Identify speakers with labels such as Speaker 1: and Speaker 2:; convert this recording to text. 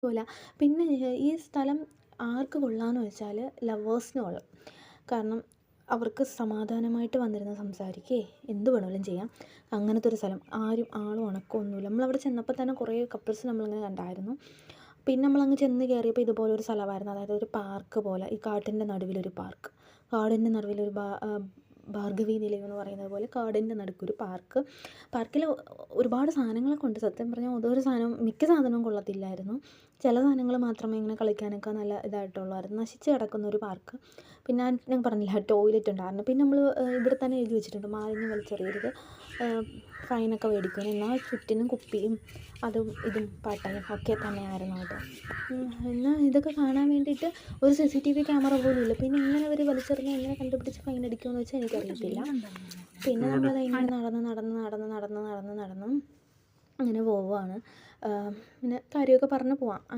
Speaker 1: പോലെ. പിന്നെ ഈ സ്ഥലം ആർക്ക് കൊള്ളാമെന്ന് വെച്ചാൽ ലവേഴ്സിന് കൊള്ളാം. കാരണം അവർക്ക് സമാധാനമായിട്ട് വന്നിരുന്ന് സംസാരിക്കുകയും എന്ത് വേണമെങ്കിലും ചെയ്യാം. അങ്ങനത്തെ ഒരു സ്ഥലം. ആരും ആളും അനക്കമൊന്നുമില്ല. നമ്മളവിടെ ചെന്നപ്പോൾ തന്നെ കുറേ കപ്പിൾസ് നമ്മളിങ്ങനെ കണ്ടായിരുന്നു. പിന്നെ നമ്മളങ്ങ് ചെന്ന് കയറിയപ്പോൾ ഇതുപോലൊരു സ്ഥലമായിരുന്നു. അതായത് ഒരു പാർക്ക് പോലെ, ഈ കാട്ടിൻ്റെ നടുവിലൊരു പാർക്ക്. കാടിൻ്റെ നടുവിലൊരു ഭാർഗവീ നിലയം എന്ന് പറയുന്നത് പോലെ കാടിൻ്റെ നടുക്കൊരു പാർക്ക്. പാർക്കിൽ ഒരുപാട് സാധനങ്ങളൊക്കെ ഉണ്ട്. സത്യം പറഞ്ഞാൽ അതൊരു സാധനം, മിക്ക സാധനവും കൊള്ളത്തില്ലായിരുന്നു. ചില സാധനങ്ങൾ മാത്രമേ ഇങ്ങനെ കളിക്കാനൊക്കെ നല്ല ഇതായിട്ടുള്ളായിരുന്നു. നശിച്ച് കിടക്കുന്ന ഒരു പാർക്ക്. പിന്നെ ഞാൻ പറഞ്ഞില്ലേ ടോയ്ലറ്റ് ഉണ്ടായിരുന്നു. പിന്നെ നമ്മൾ ഇവിടെ തന്നെ എഴുതി വെച്ചിട്ടുണ്ട്, മാലിന്യം വലിച്ചെറിയരുത്, ഫൈനൊക്കെ മേടിക്കും. എന്നാൽ ചുറ്റിനും കുപ്പിയും അതും ഇതും പട്ടയും ഒക്കെ തന്നെയായിരുന്നു കേട്ടോ. എന്നാൽ ഇതൊക്കെ കാണാൻ വേണ്ടിയിട്ട് ഒരു CCTV ക്യാമറ പോലും ഇല്ല. പിന്നെ ഇങ്ങനെ അവർ വലിച്ചെറിഞ്ഞാൽ എങ്ങനെ കണ്ടുപിടിച്ച് ഫൈൻ അടിക്കുമെന്ന് വെച്ചാൽ എനിക്കറിയത്തില്ല. പിന്നെ നമ്മളത് ഇങ്ങനെ നടന്ന് അങ്ങനെ പോവുകയാണ്. പിന്നെ കാര്യമൊക്കെ പറഞ്ഞ് പോവാം.